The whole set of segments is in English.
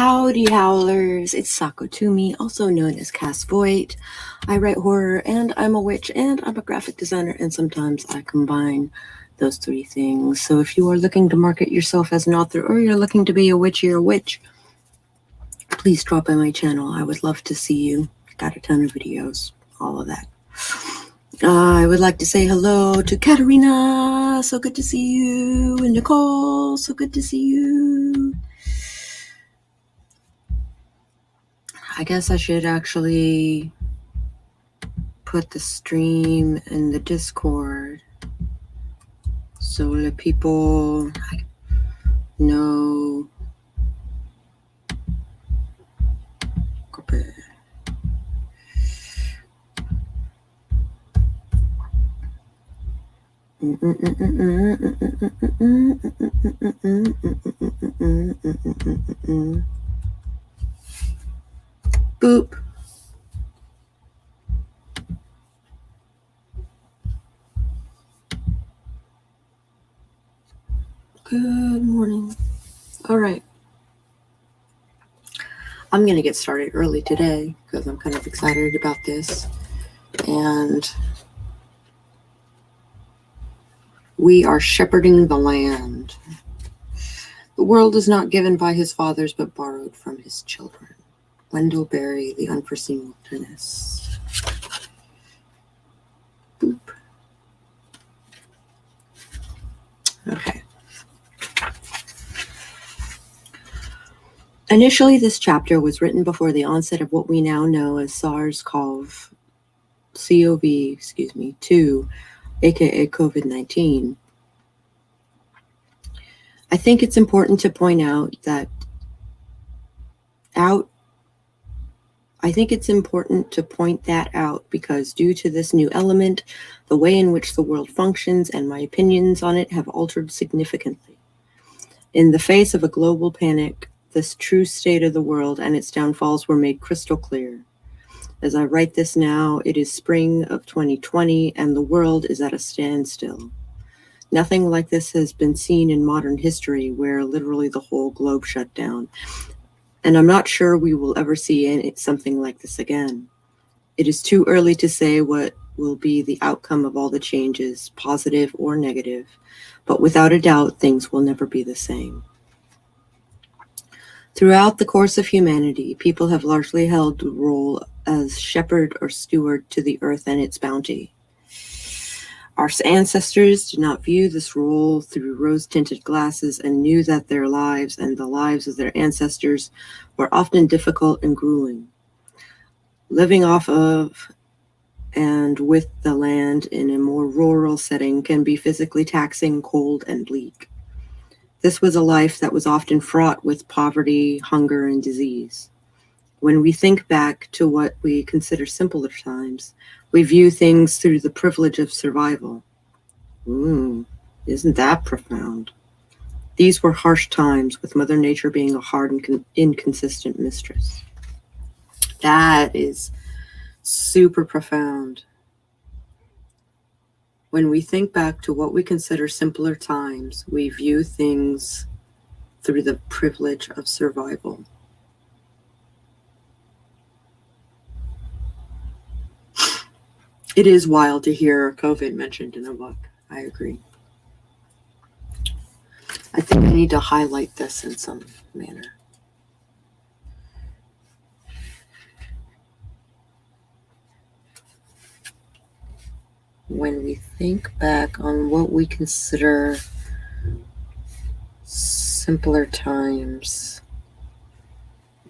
Howdy Howlers, it's Sako Toomey, also known as Cass Voight. I write horror, and I'm a witch, and I'm a graphic designer, and sometimes I combine those three things. So if you are looking to market yourself as an author, or you're looking to be a witch, you're a witch, please drop by my channel. I would love to see you. Got a ton of videos, all of that. I would like to say hello to Katerina, so good to see you, and Nicole, so good to see you. I guess I should actually put the stream in the Discord so that people know. Copy. Boop. Good morning. All right. I'm going to get started early today because I'm kind of excited about this. And we are shepherding the land. The world is not given by his fathers, but borrowed from his children. Wendell Berry, The Unforeseen Wilderness. Boop. Okay. Initially, this chapter was written before the onset of what we now know as SARS-CoV-2, aka COVID-19. I think it's important to point out that because due to this new element, the way in which the world functions and my opinions on it have altered significantly. In the face of a global panic, this true state of the world and its downfalls were made crystal clear. As I write this now, it is spring of 2020 and the world is at a standstill. Nothing like this has been seen in modern history, where literally the whole globe shut down. And I'm not sure we will ever see something like this again. It is too early to say what will be the outcome of all the changes, positive or negative, but without a doubt, things will never be the same. Throughout the course of humanity, people have largely held the role as shepherd or steward to the earth and its bounty. Our ancestors did not view this role through rose-tinted glasses and knew that their lives and the lives of their ancestors were often difficult and grueling. Living off of and with the land in a more rural setting can be physically taxing, cold, and bleak. This was a life that was often fraught with poverty, hunger, and disease. When we think back to what we consider simpler times, we view things through the privilege of survival. Isn't that profound? These were harsh times, with Mother Nature being a hard and inconsistent mistress. That is super profound. When we think back to what we consider simpler times, we view things through the privilege of survival. It is wild to hear COVID mentioned in a book. I agree. I think I need to highlight this in some manner. When we think back on what we consider simpler times,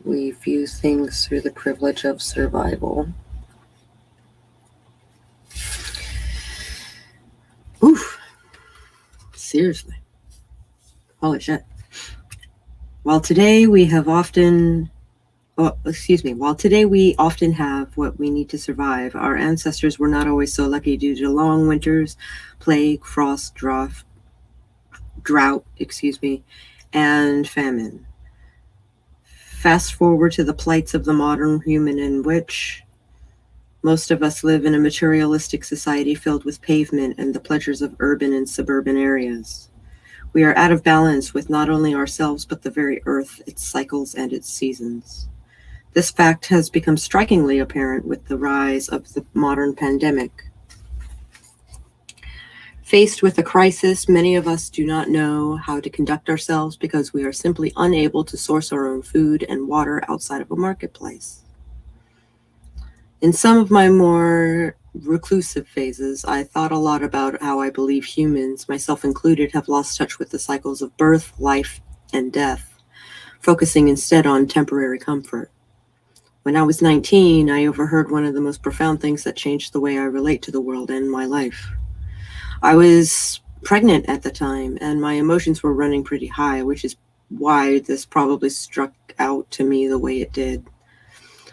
we view things through the privilege of survival. Oof. Seriously. Holy shit. While today we often have what we need to survive, our ancestors were not always so lucky due to long winters, plague, frost, drought, and famine. Fast forward to the plights of the modern human in which most of us live in a materialistic society filled with pavement and the pleasures of urban and suburban areas. We are out of balance with not only ourselves, but the very earth, its cycles, and its seasons. This fact has become strikingly apparent with the rise of the modern pandemic. Faced with a crisis, many of us do not know how to conduct ourselves because we are simply unable to source our own food and water outside of a marketplace. In some of my more reclusive phases, I thought a lot about how I believe humans, myself included, have lost touch with the cycles of birth, life, and death, focusing instead on temporary comfort. When I was 19, I overheard one of the most profound things that changed the way I relate to the world and my life. I was pregnant at the time, and my emotions were running pretty high, which is why this probably struck out to me the way it did.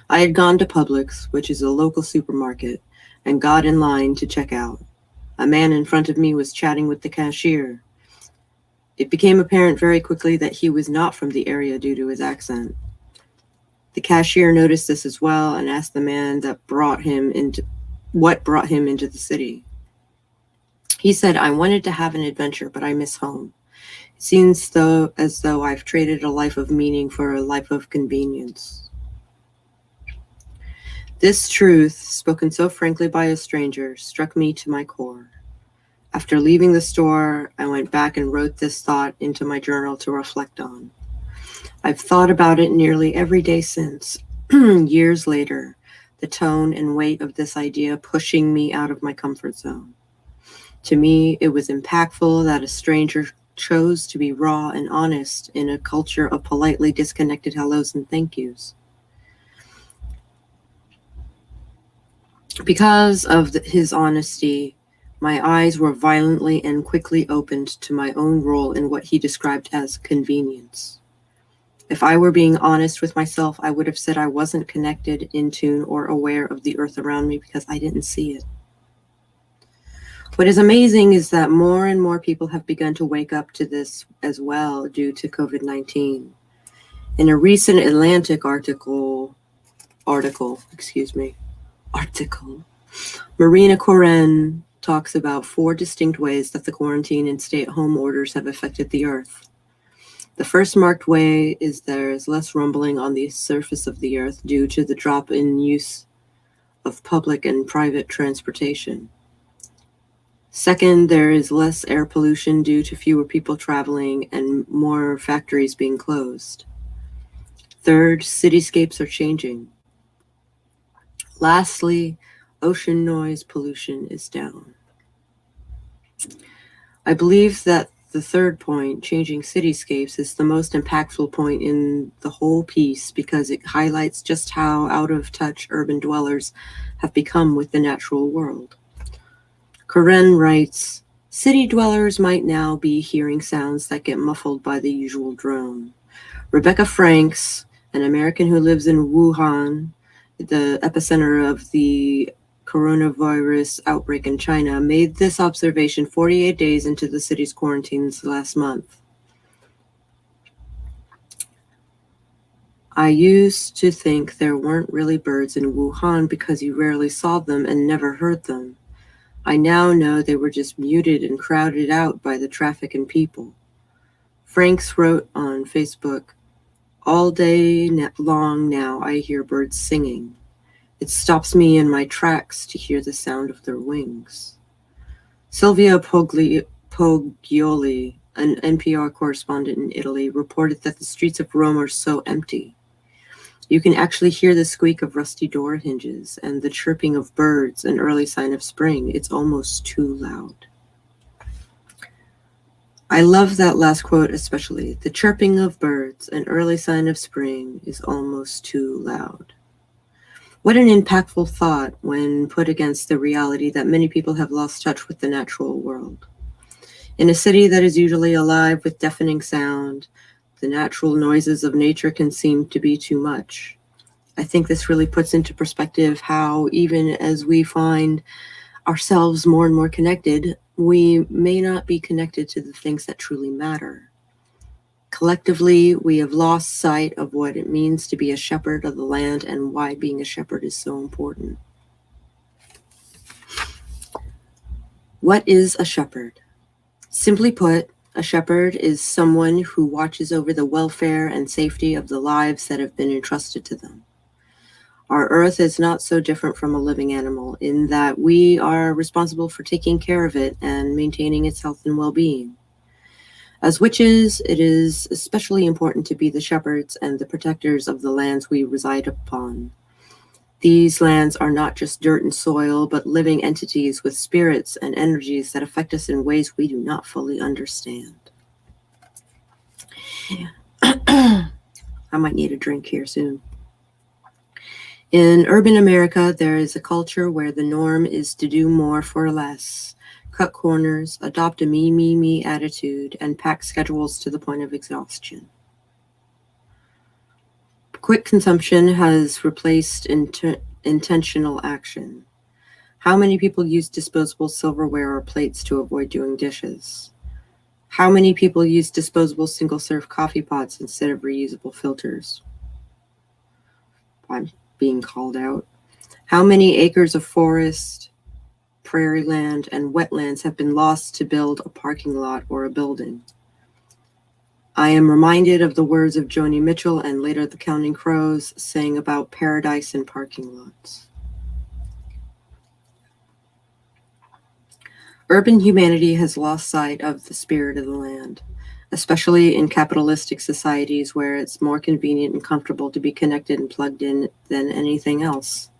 I had gone to Publix, which is a local supermarket, and got in line to check out. A man in front of me was chatting with the cashier. It became apparent very quickly that he was not from the area due to his accent. The cashier noticed this as well and asked the man what brought him into the city. He said, "I wanted to have an adventure, but I miss home. It seems as though I've traded a life of meaning for a life of convenience." This truth, spoken so frankly by a stranger, struck me to my core. After leaving the store, I went back and wrote this thought into my journal to reflect on. I've thought about it nearly every day since. Years later, the tone and weight of this idea pushing me out of my comfort zone. To me, it was impactful that a stranger chose to be raw and honest in a culture of politely disconnected hellos and thank yous. Because of his honesty, my eyes were violently and quickly opened to my own role in what he described as convenience. If I were being honest with myself, I would have said I wasn't connected, in tune, or aware of the earth around me because I didn't see it. What is amazing is that more and more people have begun to wake up to this as well due to COVID-19. In a recent Atlantic article, Marina Koren talks about 4 distinct ways that the quarantine and stay-at-home orders have affected the earth. The first marked way is there is less rumbling on the surface of the earth due to the drop in use of public and private transportation. Second, there is less air pollution due to fewer people traveling and more factories being closed. Third, cityscapes are changing. Lastly, ocean noise pollution is down. I believe that the third point, changing cityscapes, is the most impactful point in the whole piece because it highlights just how out of touch urban dwellers have become with the natural world. Koren writes, "City dwellers might now be hearing sounds that get muffled by the usual drone." Rebecca Franks, an American who lives in Wuhan, the epicenter of the coronavirus outbreak in China, made this observation 48 days into the city's quarantines last month. "I used to think there weren't really birds in Wuhan because you rarely saw them and never heard them. I now know they were just muted and crowded out by the traffic and people." Franks wrote on Facebook, "All day long now I hear birds singing. It stops me in my tracks to hear the sound of their wings." Silvia Poglioli, an NPR correspondent in Italy, reported that the streets of Rome are so empty. You can actually hear the squeak of rusty door hinges and the chirping of birds, an early sign of spring. It's almost too loud. I love that last quote especially. The chirping of birds, an early sign of spring, is almost too loud. What an impactful thought when put against the reality that many people have lost touch with the natural world. In a city that is usually alive with deafening sound, the natural noises of nature can seem to be too much. I think this really puts into perspective how even as we find ourselves more and more connected, we may not be connected to the things that truly matter. Collectively, we have lost sight of what it means to be a shepherd of the land and why being a shepherd is so important. What is a shepherd? Simply put, A shepherd is someone who watches over the welfare and safety of the lives that have been entrusted to them. Our earth is not so different from a living animal in that we are responsible for taking care of it and maintaining its health and well-being. As witches, it is especially important to be the shepherds and the protectors of the lands we reside upon. These lands are not just dirt and soil, but living entities with spirits and energies that affect us in ways we do not fully understand. I might need a drink here soon. In urban America, there is a culture where the norm is to do more for less, cut corners, adopt a me, me, me attitude, and pack schedules to the point of exhaustion. Quick consumption has replaced intentional action. How many people use disposable silverware or plates to avoid doing dishes? How many people use disposable single-serve coffee pots instead of reusable filters? I'm being called out. How many acres of forest, prairie land, and wetlands have been lost to build a parking lot or a building? I am reminded of the words of Joni Mitchell and later the Counting Crows saying about paradise and parking lots. Urban humanity has lost sight of the spirit of the land, especially in capitalistic societies where it's more convenient and comfortable to be connected and plugged in than anything else.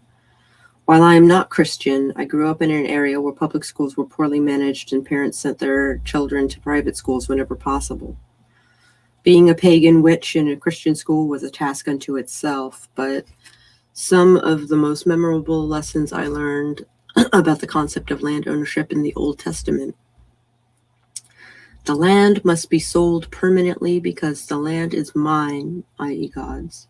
While I am not Christian, I grew up in an area where public schools were poorly managed and parents sent their children to private schools whenever possible. Being a pagan witch in a Christian school was a task unto itself, but some of the most memorable lessons I learned about the concept of land ownership in the Old Testament. The land must be sold permanently because the land is mine, i.e. God's,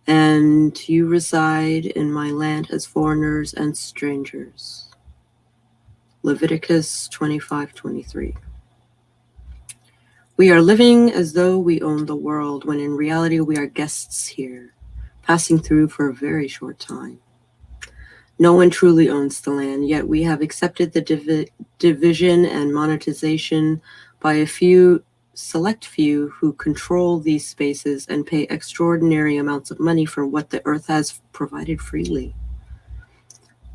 and you reside in my land as foreigners and strangers. Leviticus 25:23. We are living as though we own the world, when in reality we are guests here, passing through for a very short time. No one truly owns the land, yet we have accepted the division and monetization by a select few who control these spaces and pay extraordinary amounts of money for what the earth has provided freely.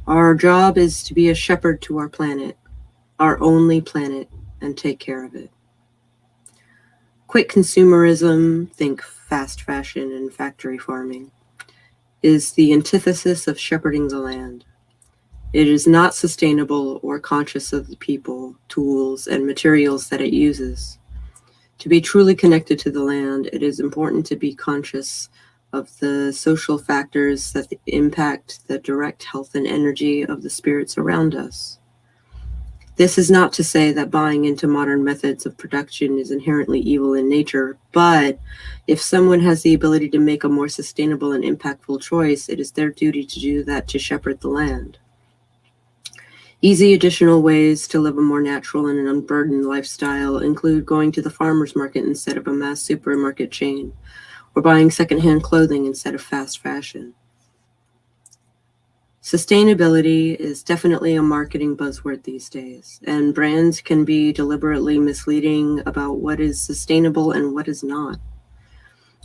Our job is to be a shepherd to our planet, our only planet, and take care of it. Quick consumerism, think fast fashion and factory farming, is the antithesis of shepherding the land. It is not sustainable or conscious of the people, tools, and materials that it uses. To be truly connected to the land, it is important to be conscious of the social factors that impact the direct health and energy of the spirits around us. This is not to say that buying into modern methods of production is inherently evil in nature, but if someone has the ability to make a more sustainable and impactful choice, it is their duty to do that to shepherd the land. Easy additional ways to live a more natural and an unburdened lifestyle include going to the farmer's market instead of a mass supermarket chain, or buying secondhand clothing instead of fast fashion. Sustainability is definitely a marketing buzzword these days, and brands can be deliberately misleading about what is sustainable and what is not.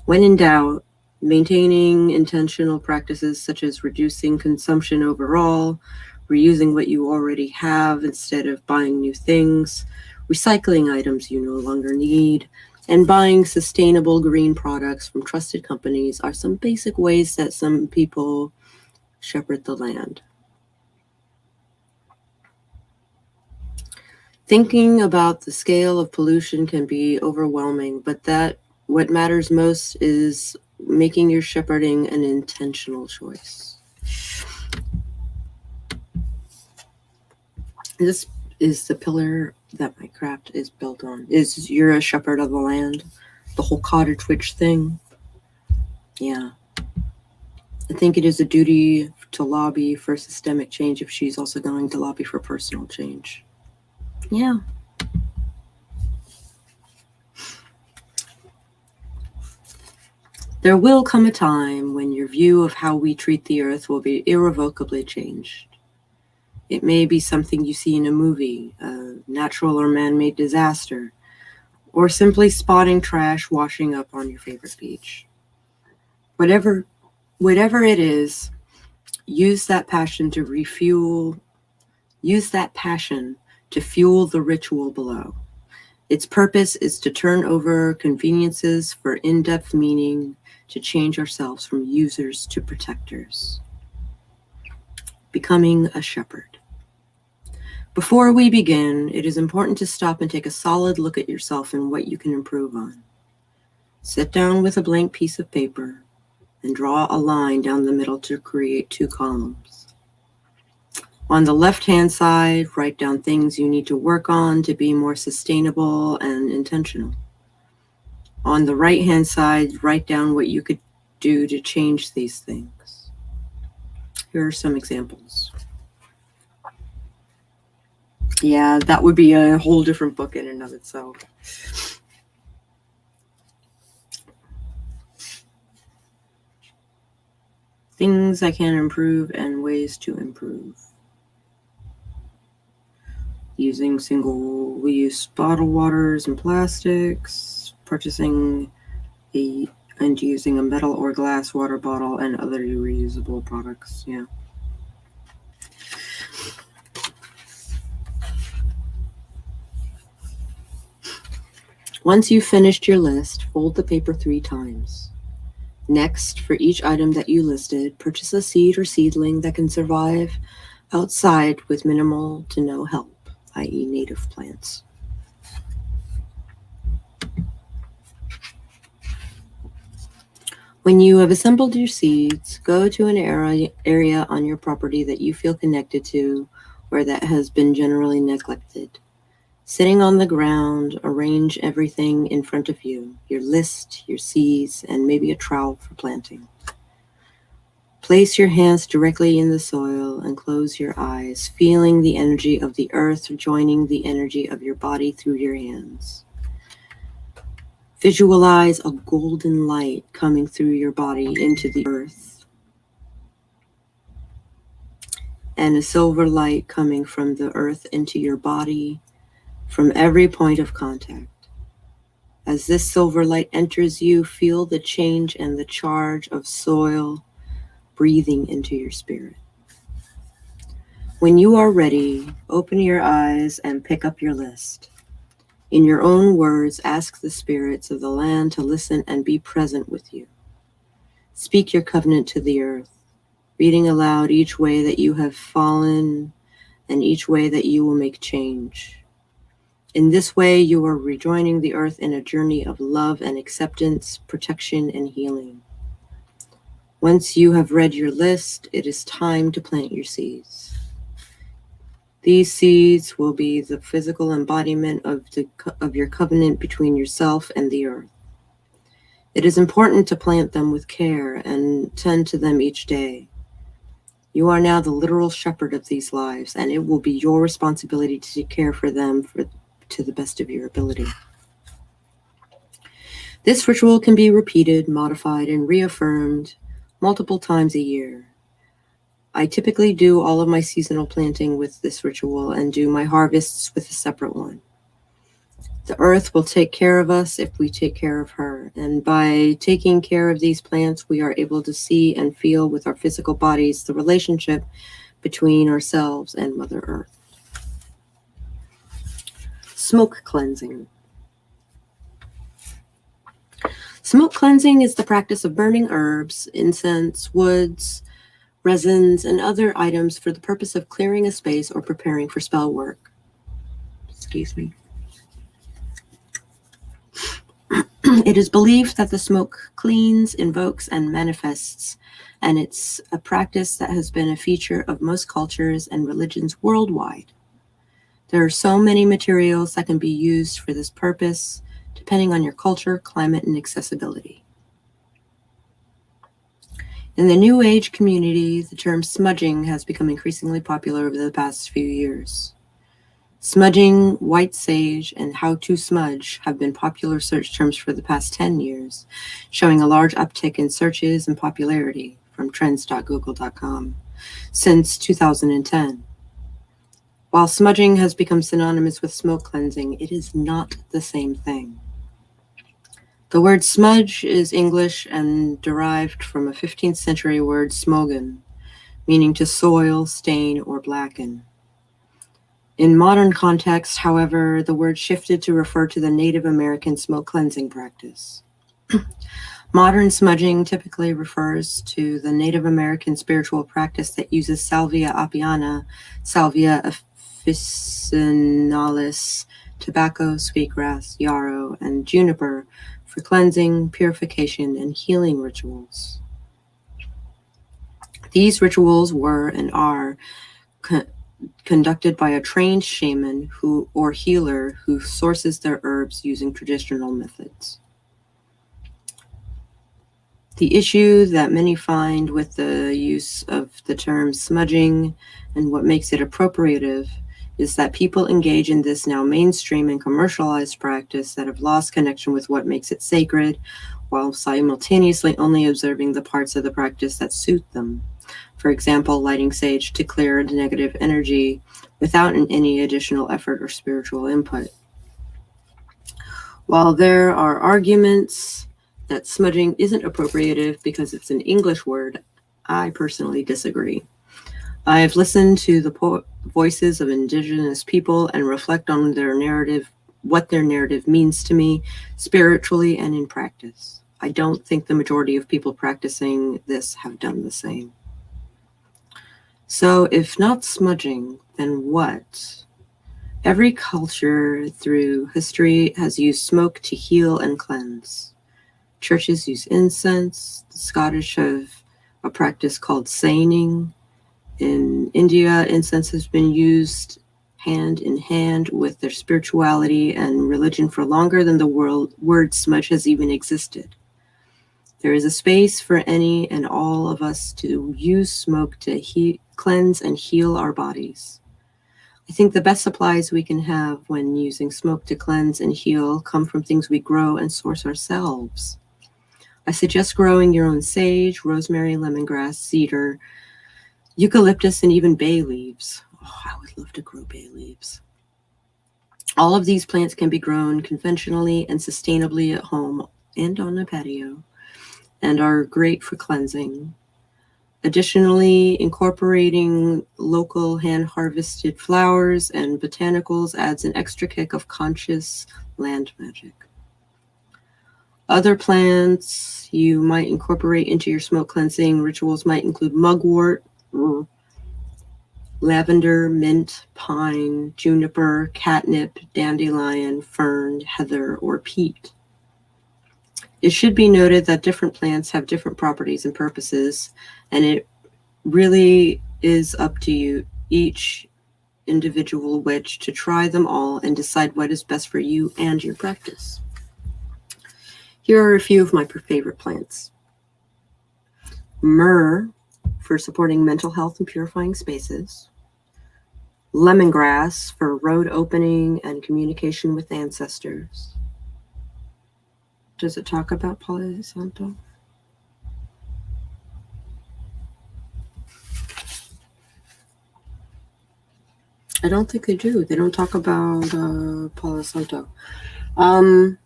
When in doubt, maintaining intentional practices such as reducing consumption overall, reusing what you already have instead of buying new things, recycling items you no longer need, and buying sustainable green products from trusted companies are some basic ways that some people shepherd the land. Thinking about the scale of pollution can be overwhelming, but what matters most is making your shepherding an intentional choice. This is the pillar that my craft is built on. Is you're a shepherd of the land, the whole cottage witch thing. Yeah. I think it is a duty to lobby for systemic change if she's also going to lobby for personal change. Yeah. There will come a time when your view of how we treat the earth will be irrevocably changed. It may be something you see in a movie, a natural or man-made disaster, or simply spotting trash washing up on your favorite beach. Whatever it is, use that passion to fuel the ritual below. Its purpose is to turn over conveniences for in-depth meaning, to change ourselves from users to protectors. Becoming a shepherd. Before we begin, it is important to stop and take a solid look at yourself and what you can improve on. Sit down with a blank piece of paper and draw a line down the middle to create 2 columns. On the left-hand side, write down things you need to work on to be more sustainable and intentional. On the right-hand side, write down what you could do to change these things. Here are some examples. Yeah, that would be a whole different book in and of itself. Things I can improve and ways to improve. Using single-use bottled waters and plastics, purchasing and using a metal or glass water bottle and other reusable products. Yeah. Once you've finished your list, fold the paper 3 times. Next, for each item that you listed, purchase a seed or seedling that can survive outside with minimal to no help, i.e. native plants. When you have assembled your seeds, go to an area on your property that you feel connected to or that has been generally neglected. Sitting on the ground, arrange everything in front of you, your list, your seeds, and maybe a trowel for planting. Place your hands directly in the soil and close your eyes, feeling the energy of the earth joining the energy of your body through your hands. Visualize a golden light coming through your body into the earth, and a silver light coming from the earth into your body from every point of contact. As this silver light enters you, feel the change and the charge of soil breathing into your spirit. When you are ready, open your eyes and pick up your list. In your own words, ask the spirits of the land to listen and be present with you. Speak your covenant to the earth, reading aloud each way that you have fallen and each way that you will make change. In this way, you are rejoining the earth in a journey of love and acceptance, protection, and healing. Once you have read your list, it is time to plant your seeds. These seeds will be the physical embodiment of your covenant between yourself and the earth. It is important to plant them with care and tend to them each day. You are now the literal shepherd of these lives, and it will be your responsibility to take care for them to the best of your ability. This ritual can be repeated, modified, and reaffirmed multiple times a year. I typically do all of my seasonal planting with this ritual and do my harvests with a separate one. The earth will take care of us if we take care of her, and by taking care of these plants, we are able to see and feel with our physical bodies the relationship between ourselves and Mother Earth. Smoke cleansing. Smoke cleansing is the practice of burning herbs, incense, woods, resins, and other items for the purpose of clearing a space or preparing for spell work. Excuse me. It is believed that the smoke cleans, invokes, and manifests, and it's a practice that has been a feature of most cultures and religions worldwide. There are so many materials that can be used for this purpose, depending on your culture, climate, and accessibility. In the New Age community, the term smudging has become increasingly popular over the past few years. Smudging, white sage, and how to smudge have been popular search terms for the past 10 years, showing a large uptick in searches and popularity from trends.google.com since 2010. While smudging has become synonymous with smoke cleansing, it is not the same thing. The word smudge is English and derived from a 15th century word smogen, meaning to soil, stain, or blacken. In modern context, however, the word shifted to refer to the Native American smoke cleansing practice. Modern smudging typically refers to the Native American spiritual practice that uses Salvia apiana, Salvia officinalis, tobacco, sweetgrass, yarrow, and juniper for cleansing, purification, and healing rituals. These rituals were and are conducted by a trained shaman or healer who sources their herbs using traditional methods. The issue that many find with the use of the term smudging and what makes it appropriative is that people engage in this now mainstream and commercialized practice that have lost connection with what makes it sacred, while simultaneously only observing the parts of the practice that suit them. For example, lighting sage to clear negative energy without any additional effort or spiritual input. While there are arguments that smudging isn't appropriative because it's an English word, I personally disagree. I've listened to the voices of Indigenous people and reflect on their narrative, what their narrative means to me, spiritually and in practice. I don't think the majority of people practicing this have done the same. So if not smudging, then what? Every culture through history has used smoke to heal and cleanse. Churches use incense. The Scottish have a practice called seining. In India, incense has been used hand in hand with their spirituality and religion for longer than the word smudge has even existed. There is a space for any and all of us to use smoke to cleanse and heal our bodies. I think the best supplies we can have when using smoke to cleanse and heal come from things we grow and source ourselves. I suggest growing your own sage, rosemary, lemongrass, cedar, eucalyptus, and even bay leaves. Oh, I would love to grow bay leaves. All of these plants can be grown conventionally and sustainably at home and on a patio, and are great for cleansing. Additionally, incorporating local hand-harvested flowers and botanicals adds an extra kick of conscious land magic. Other plants you might incorporate into your smoke cleansing rituals might include mugwort, lavender, mint, pine, juniper, catnip, dandelion, fern, heather, or peat. It should be noted that different plants have different properties and purposes, and it really is up to you, each individual witch, to try them all and decide what is best for you and your practice. Here are a few of my favorite plants. Myrrh, for supporting mental health and purifying spaces. Lemongrass, for road opening and communication with ancestors. Does it talk about Palo Santo? I don't think they do. They don't talk about Palo Santo. I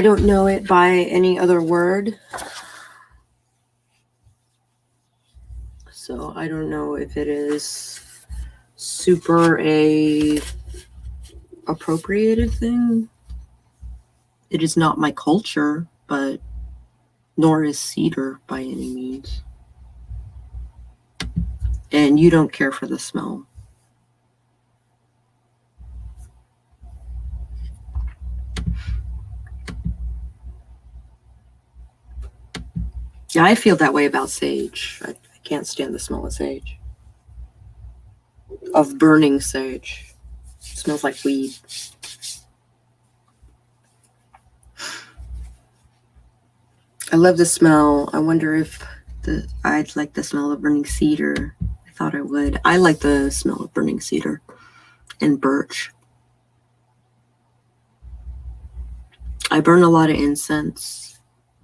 don't know it by any other word. So I don't know if it is super appropriated thing. It is not my culture, but nor is cedar by any means. And you don't care for the smell. Yeah, I feel that way about sage. I can't stand the smell of sage. Of burning sage. It smells like weed. I love the smell. I wonder if I'd like the smell of burning cedar. I thought I would. I like the smell of burning cedar and birch. I burn a lot of incense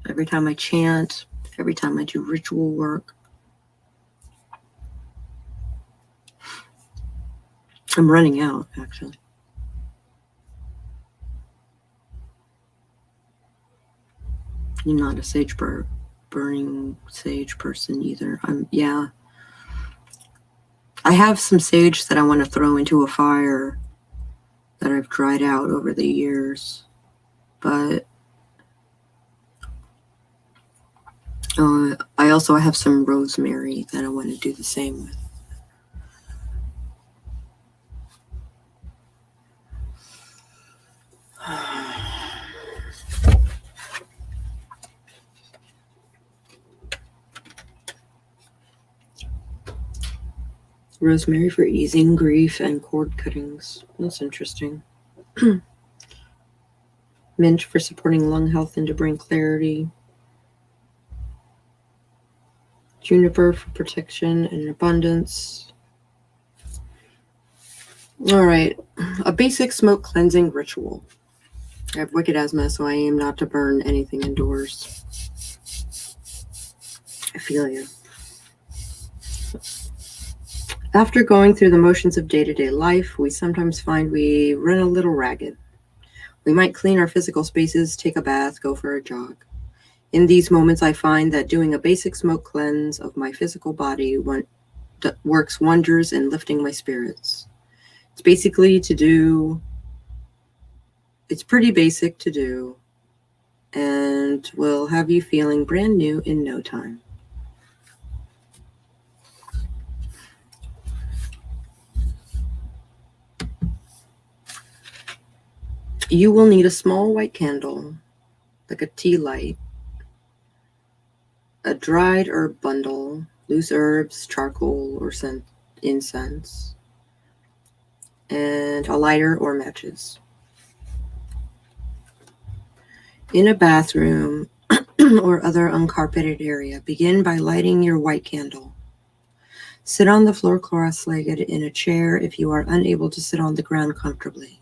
every time I chant, every time I do ritual work. I'm running out, actually. You're not a burning sage person either. I have some sage that I want to throw into a fire that I've dried out over the years, but I also have some rosemary that I want to do the same with. Rosemary for easing grief and cord cuttings. That's interesting. Mint for supporting lung health and to bring clarity. Juniper for protection and abundance. All right, a basic smoke cleansing ritual. I have wicked asthma, so I aim not to burn anything indoors. I feel you. After going through the motions of day-to-day life, we sometimes find we run a little ragged. We might clean our physical spaces, take a bath, go for a jog. In these moments, I find that doing a basic smoke cleanse of my physical body works wonders in lifting my spirits. It's pretty basic to do, and will have you feeling brand new in no time. You will need a small white candle, like a tea light, a dried herb bundle, loose herbs, charcoal, or incense, and a lighter or matches. In a bathroom or other uncarpeted area, begin by lighting your white candle. Sit on the floor cross-legged in a chair if you are unable to sit on the ground comfortably.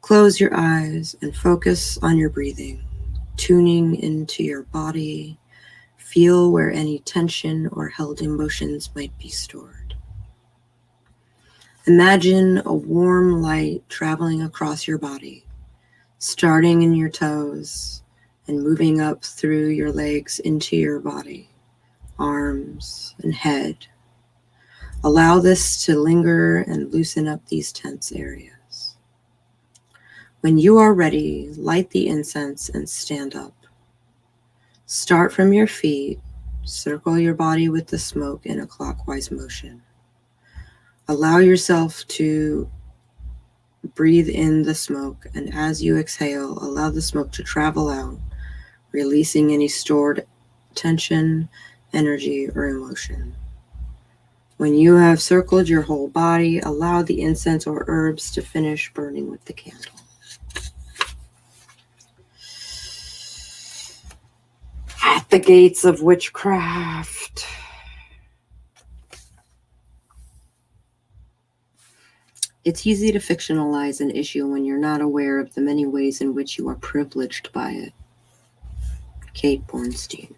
Close your eyes and focus on your breathing, tuning into your body. Feel where any tension or held emotions might be stored. Imagine a warm light traveling across your body, starting in your toes and moving up through your legs into your body, arms, and head. Allow this to linger and loosen up these tense areas. When you are ready, light the incense and stand up. Start from your feet, circle your body with the smoke in a clockwise motion. Allow yourself to breathe in the smoke, and as you exhale, allow the smoke to travel out, releasing any stored tension, energy, or emotion. When you have circled your whole body, allow the incense or herbs to finish burning with the candle. At the gates of witchcraft. It's easy to fictionalize an issue when you're not aware of the many ways in which you are privileged by it. Kate Bornstein.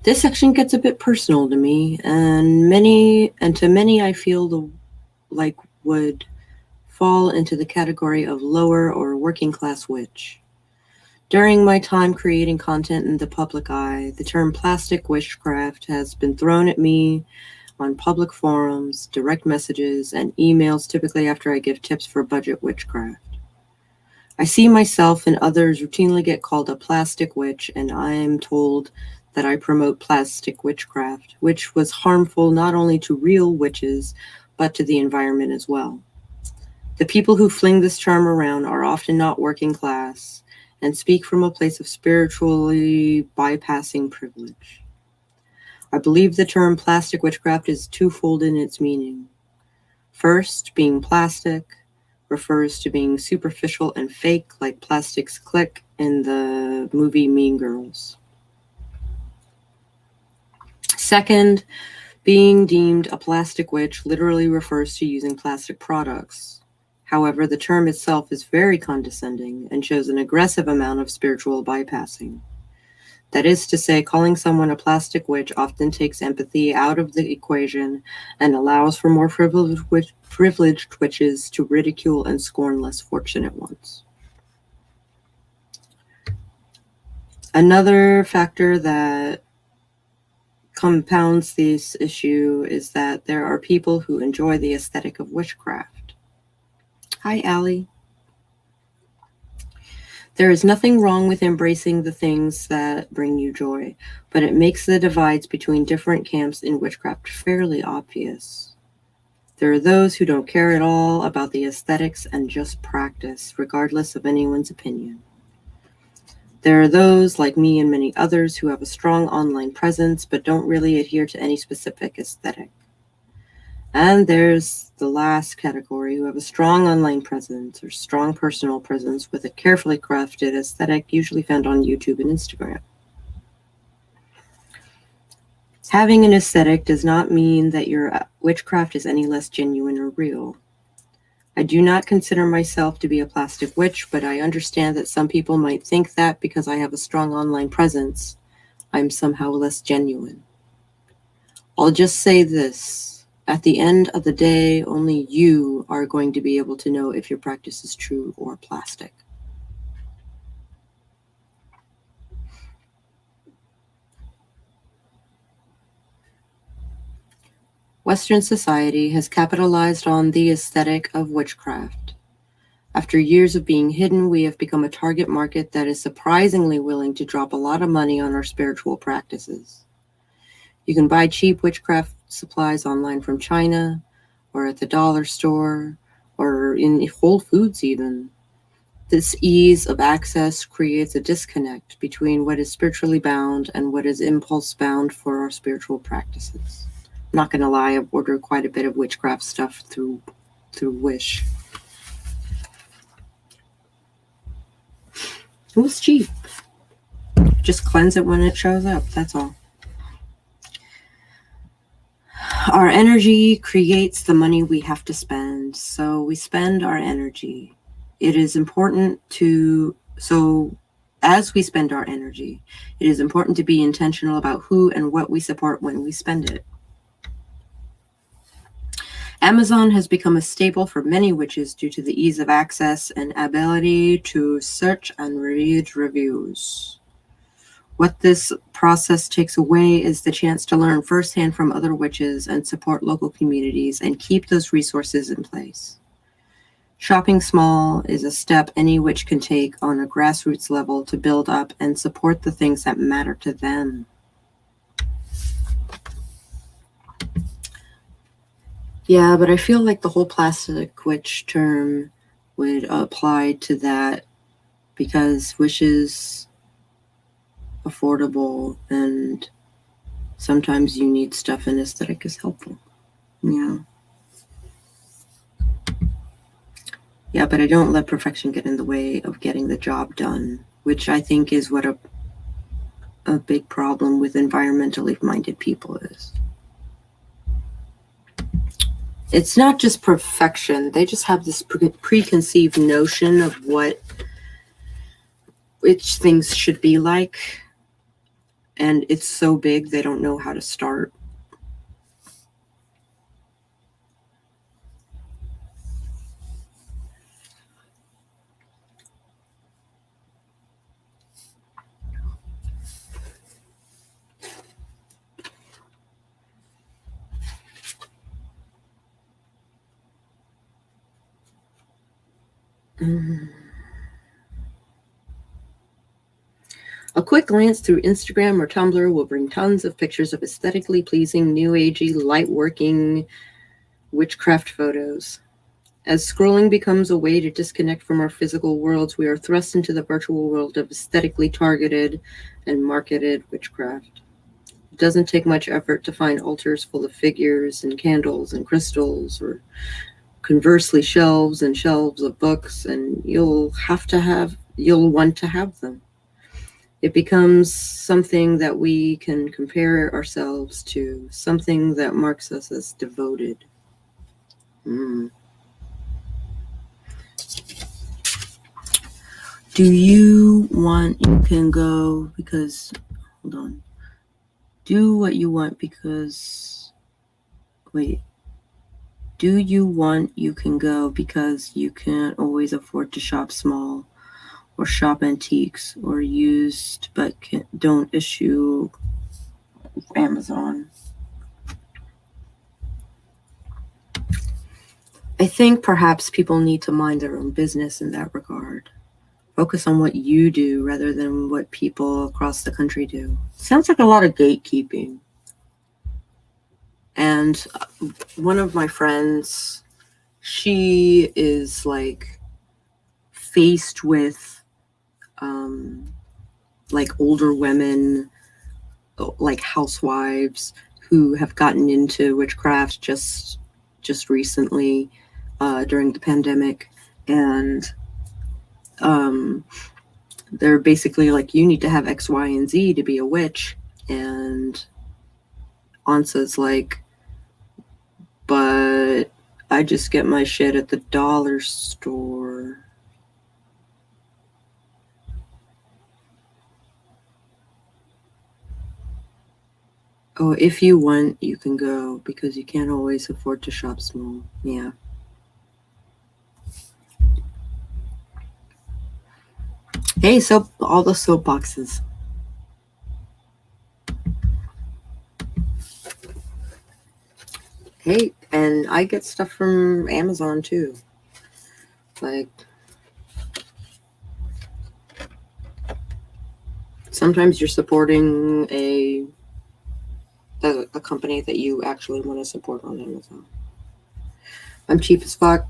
This section gets a bit personal to me, and to many I feel like would fall into the category of lower or working class witch. During my time creating content in the public eye, the term plastic witchcraft has been thrown at me on public forums, direct messages, and emails, typically after I give tips for budget witchcraft. I see myself and others routinely get called a plastic witch, and I am told that I promote plastic witchcraft, which was harmful not only to real witches, but to the environment as well. The people who fling this term around are often not working class and speak from a place of spiritually bypassing privilege. I believe the term plastic witchcraft is twofold in its meaning. First, being plastic refers to being superficial and fake, like Plastic's Click in the movie Mean Girls. Second, being deemed a plastic witch literally refers to using plastic products. However, the term itself is very condescending and shows an aggressive amount of spiritual bypassing. That is to say, calling someone a plastic witch often takes empathy out of the equation and allows for more privileged witches to ridicule and scorn less fortunate ones. Another factor that compounds this issue is that there are people who enjoy the aesthetic of witchcraft. Hi, Allie. There is nothing wrong with embracing the things that bring you joy, but it makes the divides between different camps in witchcraft fairly obvious. There are those who don't care at all about the aesthetics and just practice, regardless of anyone's opinion. There are those, like me and many others, who have a strong online presence but don't really adhere to any specific aesthetic. And there's the last category, who have a strong online presence or strong personal presence with a carefully crafted aesthetic, usually found on YouTube and Instagram. Having an aesthetic does not mean that your witchcraft is any less genuine or real. I do not consider myself to be a plastic witch, but I understand that some people might think that because I have a strong online presence, I'm somehow less genuine. I'll just say this. At the end of the day, only you are going to be able to know if your practice is true or plastic. Western society has capitalized on the aesthetic of witchcraft. After years of being hidden, we have become a target market that is surprisingly willing to drop a lot of money on our spiritual practices. You can buy cheap witchcraft supplies online from China, or at the dollar store, or in Whole Foods even. This ease of access creates a disconnect between what is spiritually bound and what is impulse bound for our spiritual practices. I'm not going to lie, I've ordered quite a bit of witchcraft stuff through Wish. It was cheap. Just cleanse it when it shows up, that's all. Our energy creates the money we have to spend, so we spend our energy. It is important as we spend our energy, it is important to be intentional about who and what we support when we spend it. Amazon has become a staple for many witches due to the ease of access and ability to search and read reviews. What this process takes away is the chance to learn firsthand from other witches and support local communities and keep those resources in place. Shopping small is a step any witch can take on a grassroots level to build up and support the things that matter to them. Yeah, but I feel like the whole plastic witch term would apply to that because witches affordable and sometimes you need stuff and aesthetic is helpful. Yeah, but I don't let perfection get in the way of getting the job done, which I think is what a big problem with environmentally minded people is. It's not just perfection. They just have this preconceived notion of which things should be like. And it's so big, they don't know how to start. A quick glance through Instagram or Tumblr will bring tons of pictures of aesthetically pleasing, new agey, light-working witchcraft photos. As scrolling becomes a way to disconnect from our physical worlds, we are thrust into the virtual world of aesthetically targeted and marketed witchcraft. It doesn't take much effort to find altars full of figures and candles and crystals, or conversely shelves and shelves of books, and you'll want to have them. It becomes something that we can compare ourselves to, something that marks us as devoted. Do you can go, because hold on. Do what you want because, wait. Do you want you can go because you can't always afford to shop small or shop antiques or used but don't issue Amazon. I think perhaps people need to mind their own business in that regard. Focus on what you do rather than what people across the country do. Sounds like a lot of gatekeeping. And one of my friends, she is like faced with like older women, like housewives who have gotten into witchcraft just recently during the pandemic, and they're basically like, you need to have X, Y, and Z to be a witch. And Ansa's like, but I just get my shit at the dollar store. Oh, if you want, you can go because you can't always afford to shop small. Yeah. Hey, so all the soapboxes. Hey, and I get stuff from Amazon too. Like, sometimes you're supporting a company that you actually want to support on Amazon. I'm cheap as fuck,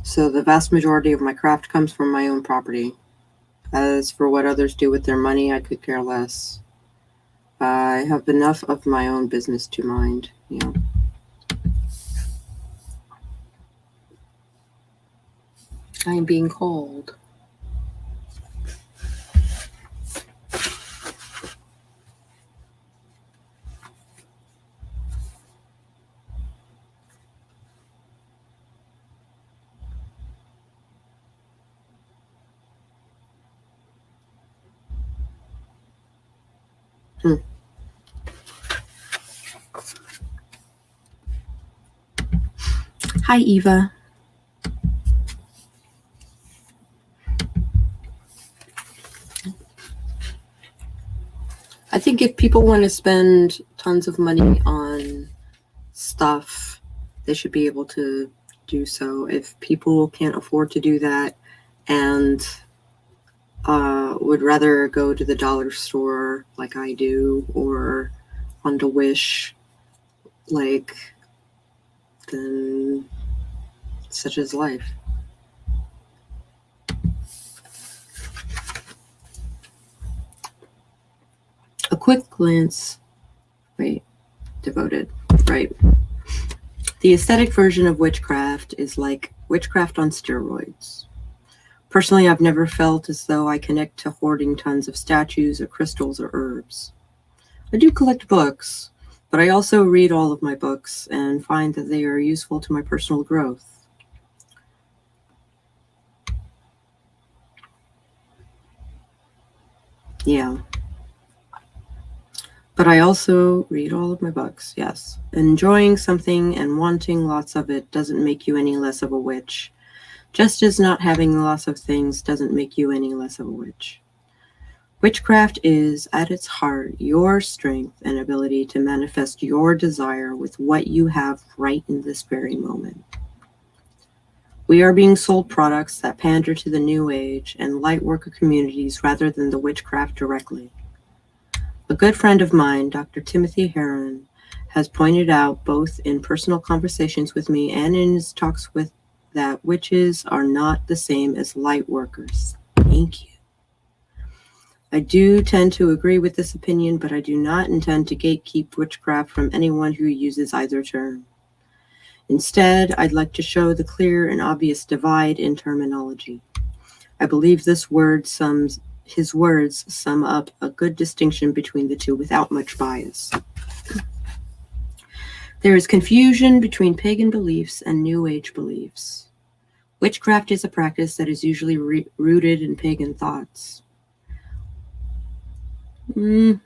so the vast majority of my craft comes from my own property. As for what others do with their money, I could care less. I have enough of my own business to mind. Yeah. I am being called. Hi, Eva. I think if people want to spend tons of money on stuff, they should be able to do so. If people can't afford to do that and would rather go to the dollar store like I do, or on to Wish, like, then such is life. A quick glance. Wait, devoted. Right. The aesthetic version of witchcraft is like witchcraft on steroids. Personally, I've never felt as though I connect to hoarding tons of statues or crystals or herbs. I do collect books, but I also read all of my books and find that they are useful to my personal growth. Yeah. But I also read all of my books, yes. Enjoying something and wanting lots of it doesn't make you any less of a witch, just as not having lots of things doesn't make you any less of a witch. Witchcraft is, at its heart, your strength and ability to manifest your desire with what you have right in this very moment. We are being sold products that pander to the New Age and light worker communities rather than the witchcraft directly. A good friend of mine, Dr. Timothy Heron, has pointed out both in personal conversations with me and in his talks with that witches are not the same as light workers. Thank you. I do tend to agree with this opinion, but I do not intend to gatekeep witchcraft from anyone who uses either term. Instead, I'd like to show the clear and obvious divide in terminology. I believe his words sum up a good distinction between the two without much bias. There is confusion between pagan beliefs and New Age beliefs. Witchcraft is a practice that is usually rooted in pagan thoughts. New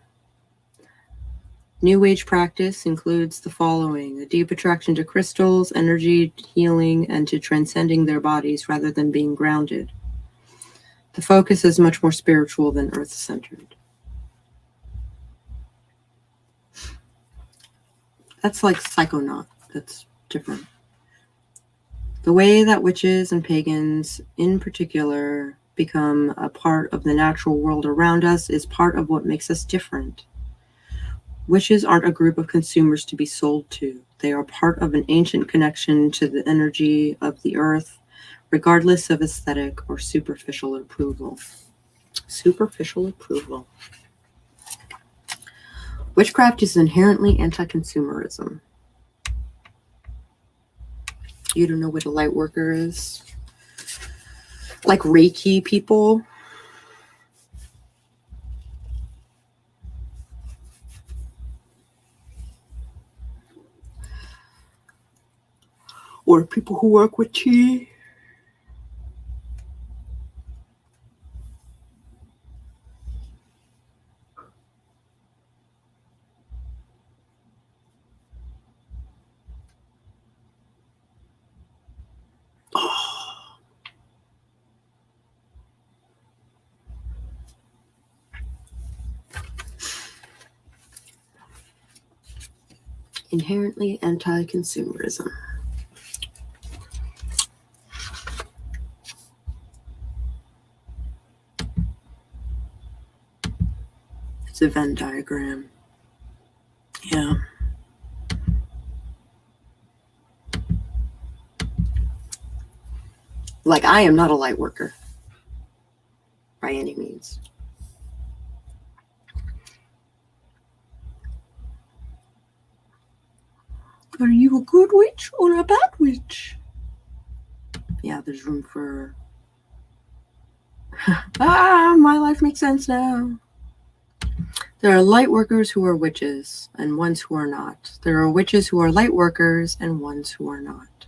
Age practice includes the following: a deep attraction to crystals, energy healing, and to transcending their bodies rather than being grounded. The focus is much more spiritual than earth-centered. That's like psychonaut. That's different. The way that witches and pagans, in particular, become a part of the natural world around us is part of what makes us different. Witches aren't a group of consumers to be sold to. They are part of an ancient connection to the energy of the earth, regardless of aesthetic or superficial approval. Superficial approval. Witchcraft is inherently anti-consumerism. You don't know what a light worker is? Like Reiki people. Or people who work with chi. Inherently anti-consumerism. It's a Venn diagram. Yeah. Like, I am not a light worker by any means. Are you a good witch or a bad witch? Yeah, there's room for... my life makes sense now. There are light workers who are witches and ones who are not. There are witches who are light workers and ones who are not.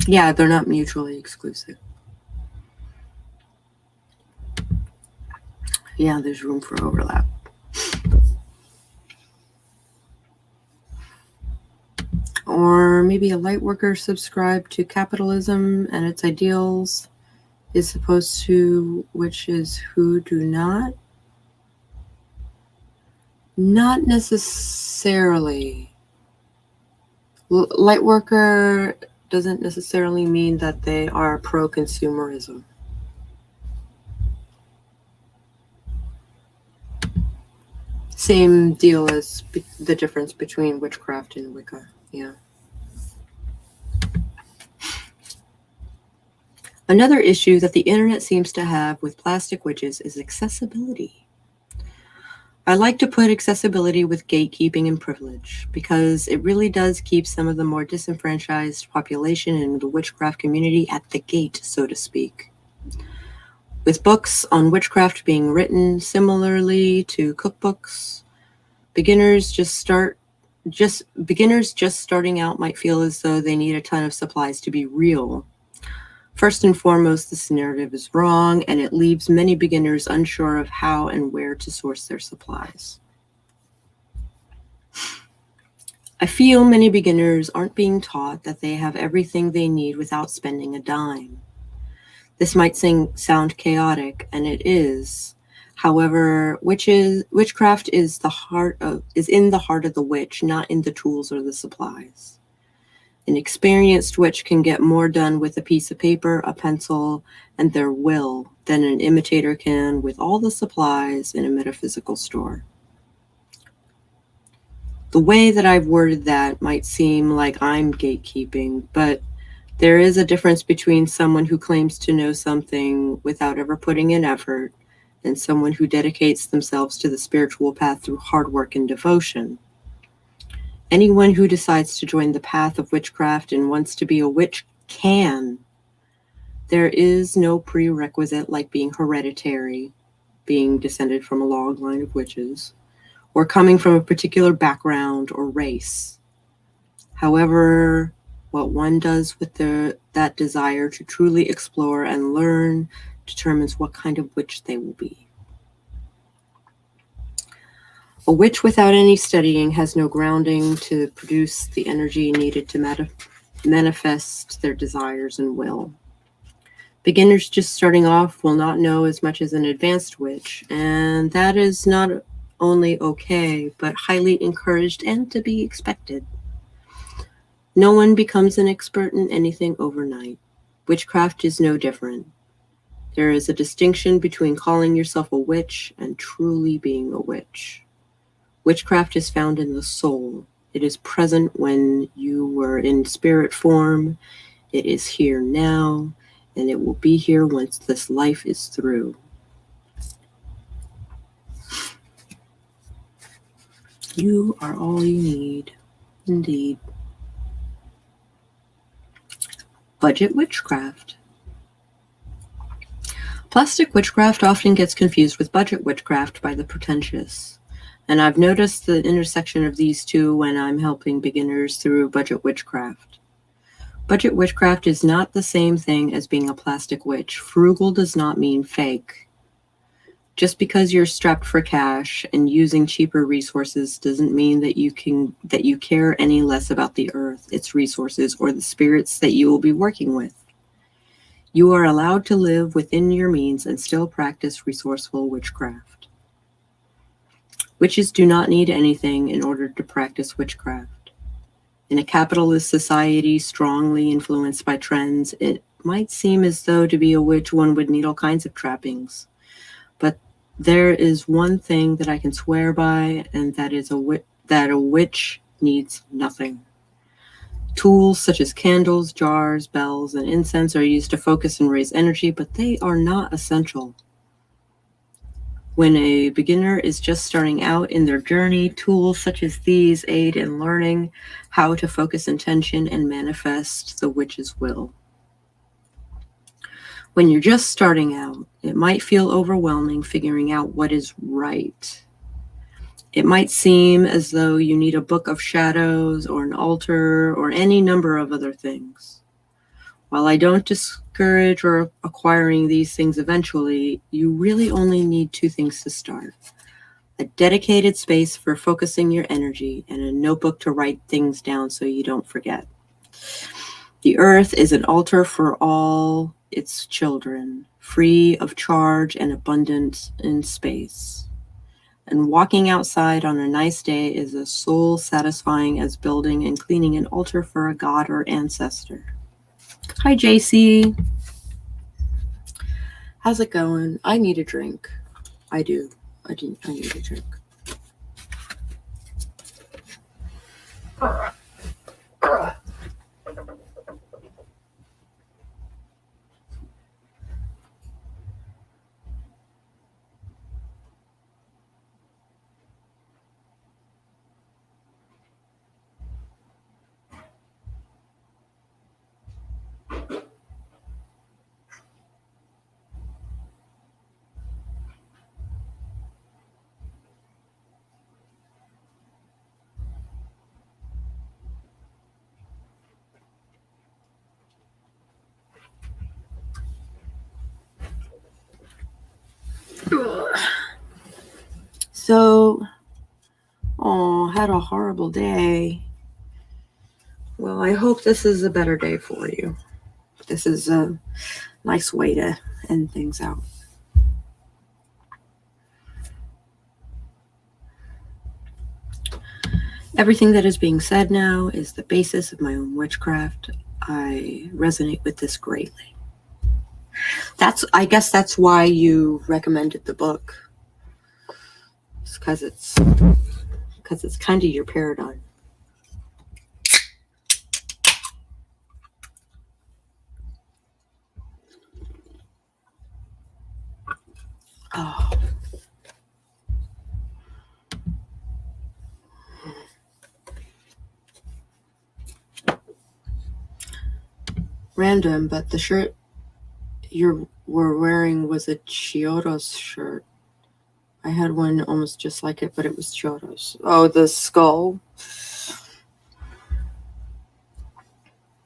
Yeah, they're not mutually exclusive. Yeah, there's room for overlap. Or maybe a light worker subscribed to capitalism and its ideals is opposed to witches who do not. Not necessarily. Light worker doesn't necessarily mean that they are pro-consumerism. Same deal as the difference between witchcraft and Wicca. Yeah. Another issue that the internet seems to have with plastic witches is accessibility. I like to put accessibility with gatekeeping and privilege because it really does keep some of the more disenfranchised population in the witchcraft community at the gate, so to speak. With books on witchcraft being written similarly to cookbooks, beginners just starting out might feel as though they need a ton of supplies to be real. First and foremost, this narrative is wrong, and it leaves many beginners unsure of how and where to source their supplies. I feel many beginners aren't being taught that they have everything they need without spending a dime. This might sound chaotic, and it is. However, witchcraft is in the heart of the witch, not in the tools or the supplies. An experienced witch can get more done with a piece of paper, a pencil, and their will than an imitator can with all the supplies in a metaphysical store. The way that I've worded that might seem like I'm gatekeeping, but there is a difference between someone who claims to know something without ever putting in effort and someone who dedicates themselves to the spiritual path through hard work and devotion. Anyone who decides to join the path of witchcraft and wants to be a witch can. There is no prerequisite like being hereditary, being descended from a long line of witches, or coming from a particular background or race. However, what one does with that desire to truly explore and learn determines what kind of witch they will be. A witch without any studying has no grounding to produce the energy needed to manifest their desires and will. Beginners just starting off will not know as much as an advanced witch, and that is not only okay, but highly encouraged and to be expected. No one becomes an expert in anything overnight. Witchcraft is no different. There is a distinction between calling yourself a witch and truly being a witch. Witchcraft is found in the soul. It is present when you were in spirit form. It is here now, and it will be here once this life is through. You are all you need, indeed. Budget witchcraft. Plastic witchcraft often gets confused with budget witchcraft by the pretentious, and I've noticed the intersection of these two when I'm helping beginners through budget witchcraft. Budget witchcraft is not the same thing as being a plastic witch. Frugal does not mean fake. Just because you're strapped for cash and using cheaper resources doesn't mean that you care any less about the earth, its resources, or the spirits that you will be working with. You are allowed to live within your means and still practice resourceful witchcraft. Witches do not need anything in order to practice witchcraft. In a capitalist society strongly influenced by trends, it might seem as though to be a witch one would need all kinds of trappings. But there is one thing that I can swear by, and that is that a witch needs nothing. Tools such as candles, jars, bells, and incense are used to focus and raise energy, but they are not essential. When a beginner is just starting out in their journey, tools such as these aid in learning how to focus intention and manifest the witch's will. When you're just starting out, it might feel overwhelming figuring out what is right. It might seem as though you need a book of shadows or an altar or any number of other things. While I don't discourage or acquiring these things eventually, you really only need two things to start: a dedicated space for focusing your energy and a notebook to write things down so you don't forget. The earth is an altar for all its children, free of charge and abundant in space. And walking outside on a nice day is as soul satisfying as building and cleaning an altar for a god or ancestor. Hi, JC. How's it going? I need a drink. I do. I need a drink. So, had a horrible day. Well, I hope this is a better day for you. This is a nice way to end things out. Everything that is being said now is the basis of my own witchcraft. I resonate with this greatly. I guess that's why you recommended the book. It's because it's kind of your paradigm. Oh. Random, but the shirt you were wearing was a Chiodos shirt. I had one almost just like it, but it was Chiodos. Oh, the skull.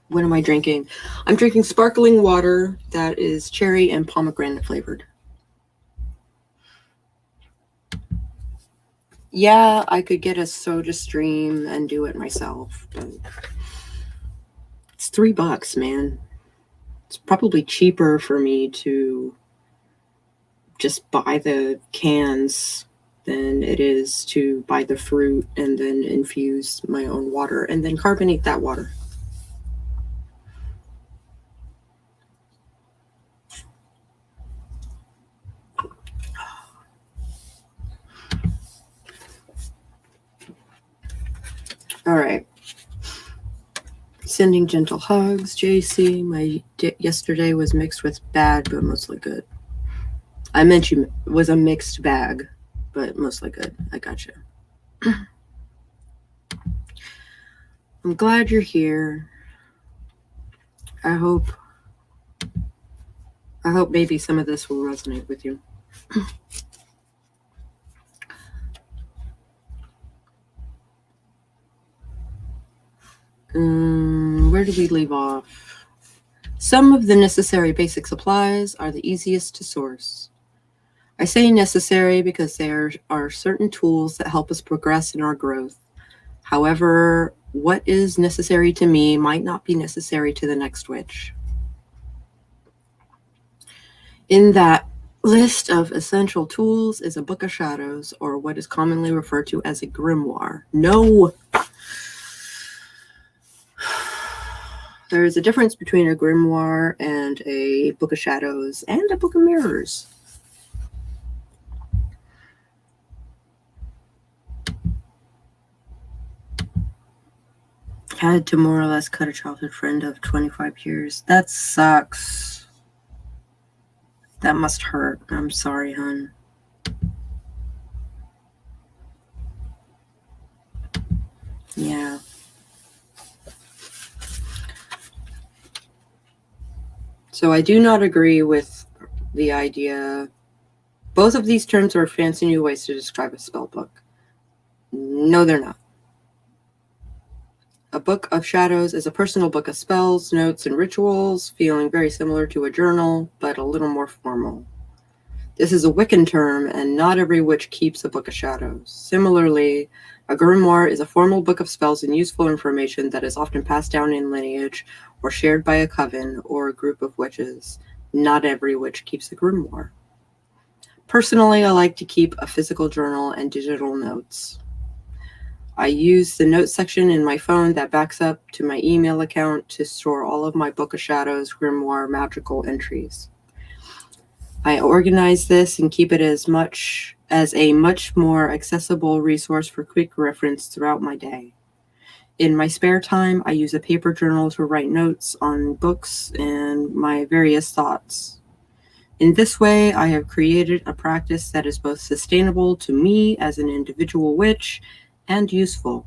What am I drinking? I'm drinking sparkling water that is cherry and pomegranate flavored. Yeah, I could get a soda stream and do it myself, but it's $3, man. It's probably cheaper for me to just buy the cans than it is to buy the fruit and then infuse my own water and then carbonate that water. All right. Sending gentle hugs, JC. My yesterday was mixed with bad, but mostly good. I meant you was a mixed bag, but mostly good. I got you. I'm glad you're here. I hope maybe some of this will resonate with you. Where did we leave off? Some of the necessary basic supplies are the easiest to source. I say necessary because there are certain tools that help us progress in our growth. However, what is necessary to me might not be necessary to the next witch. In that list of essential tools is a book of shadows, or what is commonly referred to as a grimoire. No! There is a difference between a grimoire and a book of shadows and a book of mirrors. Had to more or less cut a childhood friend of 25 years. That sucks. That must hurt. I'm sorry, hon. Yeah. So I do not agree with the idea. Both of these terms are fancy new ways to describe a spell book. No, they're not. A book of shadows is a personal book of spells, notes, and rituals, feeling very similar to a journal, but a little more formal. This is a Wiccan term, and not every witch keeps a book of shadows. Similarly, a grimoire is a formal book of spells and useful information that is often passed down in lineage or shared by a coven or a group of witches. Not every witch keeps a grimoire. Personally, I like to keep a physical journal and digital notes. I use the notes section in my phone that backs up to my email account to store all of my Book of Shadows grimoire magical entries. I organize this and keep it as a much more accessible resource for quick reference throughout my day. In my spare time, I use a paper journal to write notes on books and my various thoughts. In this way, I have created a practice that is both sustainable to me as an individual witch and useful.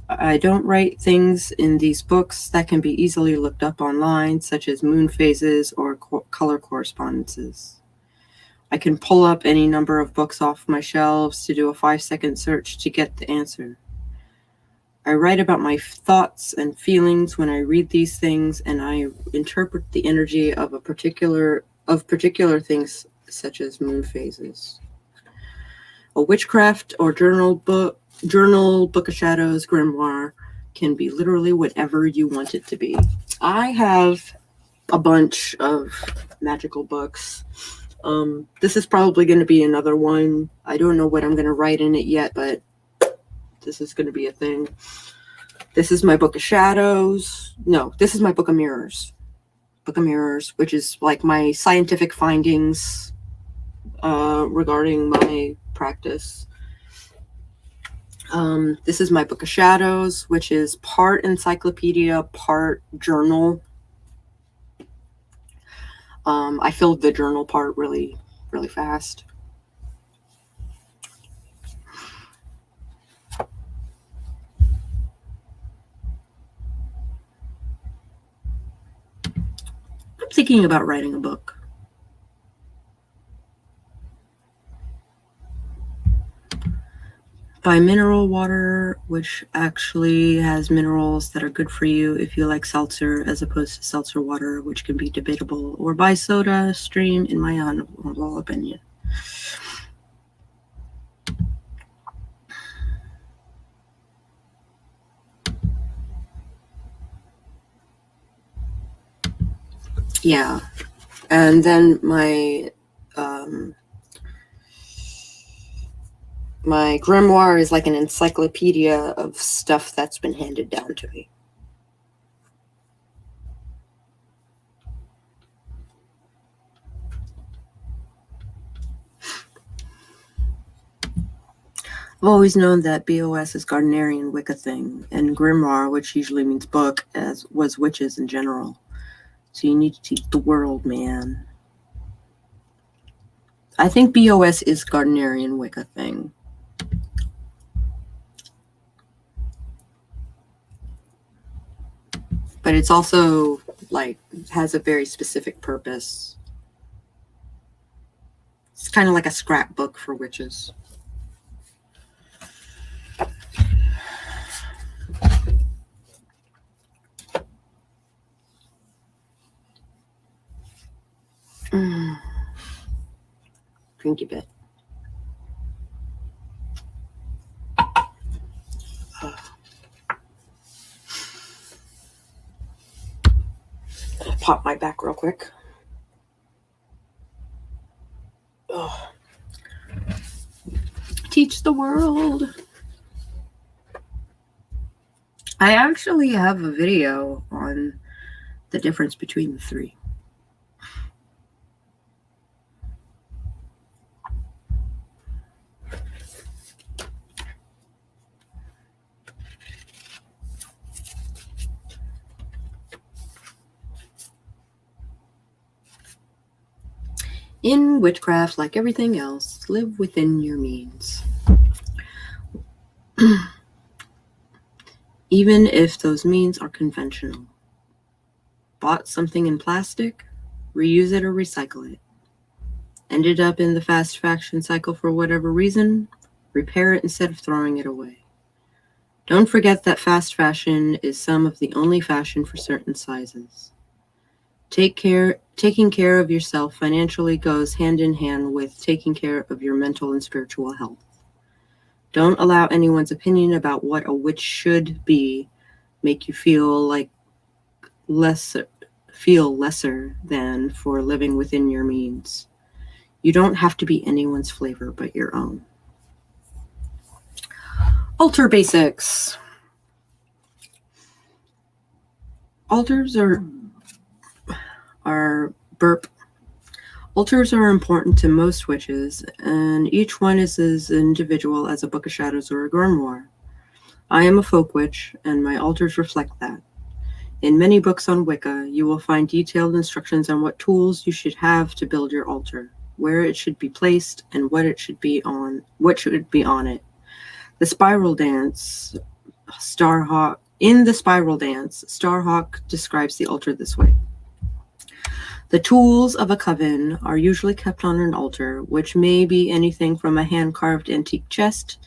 I don't write things in these books that can be easily looked up online, such as moon phases or color correspondences. I can pull up any number of books off my shelves to do a 5-second search to get the answer. I write about my thoughts and feelings when I read these things, and I interpret the energy of particular things, such as moon phases. A witchcraft or journal, Book of Shadows, grimoire can be literally whatever you want it to be. I have a bunch of magical books. This is probably going to be another one. I don't know what I'm going to write in it yet, but this is going to be a thing. This is my Book of Shadows. No, this is my Book of Mirrors. Book of Mirrors, which is like my scientific findings regarding my practice. This is my Book of Shadows, which is part encyclopedia, part journal. I filled the journal part really, really fast. I'm thinking about writing a book. By mineral water, which actually has minerals that are good for you if you like seltzer, as opposed to seltzer water, which can be debatable, or by soda stream, in my humble opinion. Yeah. And then my grimoire is like an encyclopedia of stuff that's been handed down to me. I've always known that BOS is Gardnerian Wicca thing, and grimoire, which usually means book, as was witches in general. So you need to teach the world, man. I think BOS is Gardnerian Wicca thing. But it's also, like, has a very specific purpose. It's kind of like a scrapbook for witches. Drink a bit. Pop my back real quick. Oh. Teach the world. I actually have a video on the difference between the three. In witchcraft, like everything else, live within your means. Even if those means are conventional. Bought something in plastic, reuse it or recycle it. Ended up in the fast fashion cycle for whatever reason, repair it instead of throwing it away. Don't forget that fast fashion is some of the only fashion for certain sizes. Taking care of yourself financially goes hand in hand with taking care of your mental and spiritual health. Don't allow anyone's opinion about what a witch should be make you feel lesser than for living within your means. You don't have to be anyone's flavor but your own. Altar basics. Altars are important to most witches, and each one is as individual as a Book of Shadows or a grimoire. I am a folk witch, and my altars reflect that. In many books on Wicca, you will find detailed instructions on what tools you should have to build your altar, where it should be placed, and what should be on it. The spiral dance, Starhawk describes the altar this way. The tools of a coven are usually kept on an altar, which may be anything from a hand-carved antique chest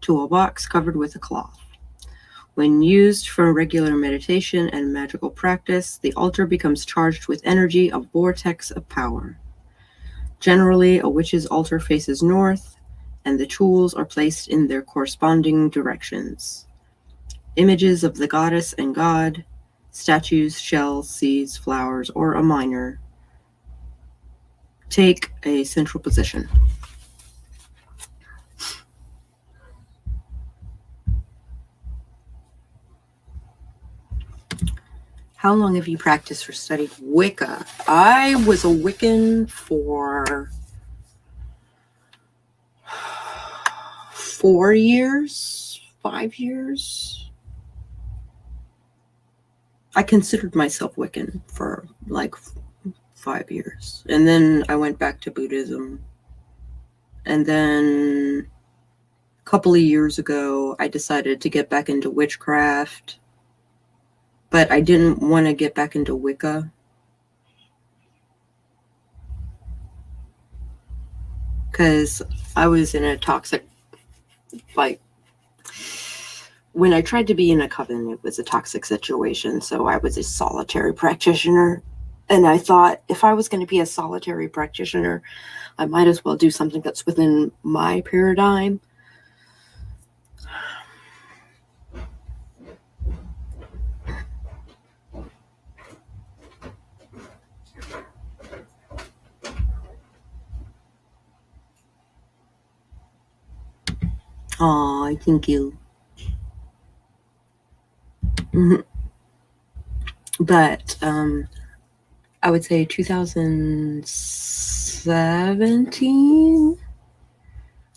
to a box covered with a cloth. When used for regular meditation and magical practice, the altar becomes charged with energy, a vortex of power. Generally, a witch's altar faces north, and the tools are placed in their corresponding directions. Images of the goddess and god, statues, shells, seeds, flowers, or a miner take a central position. How long have you practiced or studied Wicca? I was a Wiccan for 4 years, 5 years. I considered myself Wiccan for like 5 years. And then I went back to Buddhism. And then a couple of years ago, I decided to get back into witchcraft. But I didn't want to get back into Wicca. Because I was in a toxic, when I tried to be in a coven, it was a toxic situation. So I was a solitary practitioner. And I thought, if I was going to be a solitary practitioner, I might as well do something that's within my paradigm. Aw, thank you. But I would say 2017,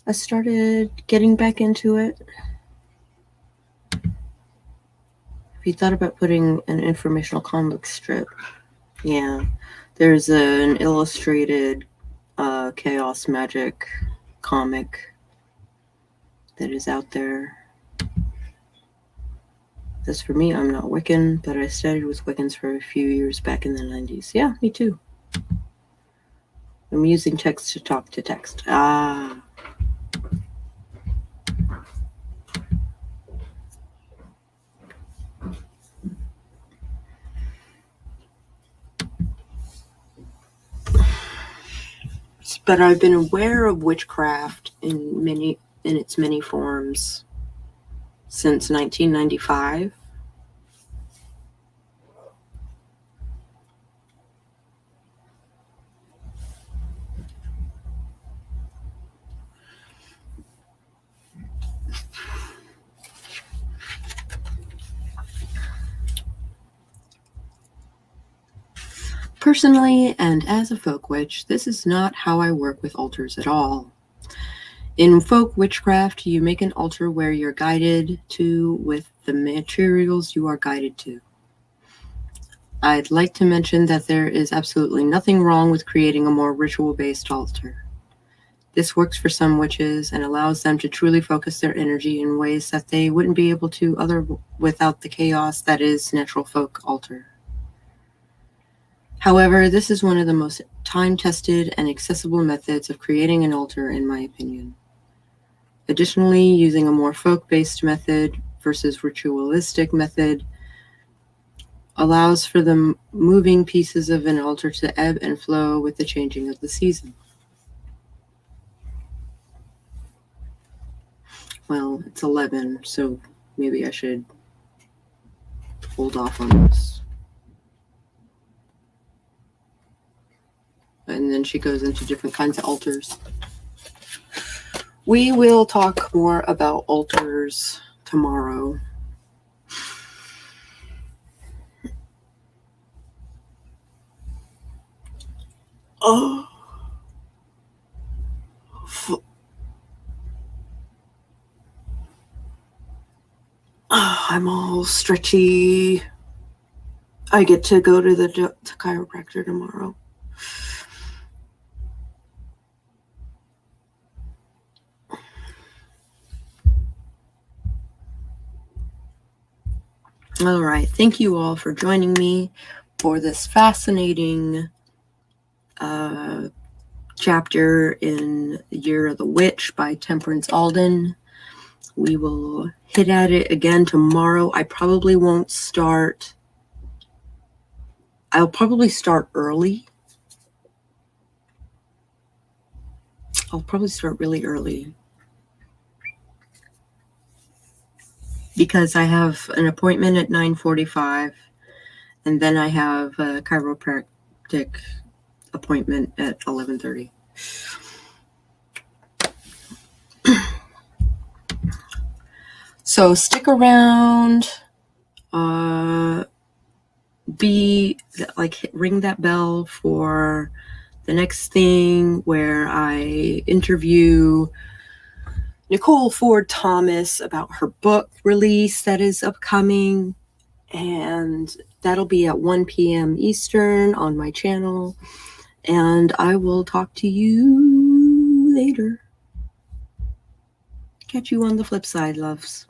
I started getting back into it. Have you thought about putting an informational comic strip? Yeah. There's an illustrated chaos magic comic that is out there. As for me, I'm not Wiccan, but I studied with Wiccans for a few years back in the 90s. Yeah, me too. I'm using text to talk to text. Ah. But I've been aware of witchcraft in its many forms since 1995. Personally, and as a folk witch, this is not how I work with altars at all. In folk witchcraft, you make an altar where you're guided to with the materials you are guided to. I'd like to mention that there is absolutely nothing wrong with creating a more ritual-based altar. This works for some witches and allows them to truly focus their energy in ways that they wouldn't be able to without the chaos that is natural folk altar. However, this is one of the most time-tested and accessible methods of creating an altar, in my opinion. Additionally, using a more folk-based method versus ritualistic method allows for the moving pieces of an altar to ebb and flow with the changing of the season. Well, it's 11, so maybe I should hold off on this. And then she goes into different kinds of altars. We will talk more about altars tomorrow. Oh. I'm all stretchy. I get to go to the chiropractor tomorrow. All right. Thank you all for joining me for this fascinating chapter in The Year of the Witch by Temperance Alden. We will hit at it again tomorrow. I probably won't start. I'll probably start early. I'll probably start really early because I have an appointment at 9:45 and then I have a chiropractic appointment at 11:30. So stick around, ring that bell for the next thing where I interview Nicole Ford Thomas about her book release that is upcoming, and that'll be at 1 p.m. Eastern on my channel, and I will talk to you later. Catch you on the flip side, loves.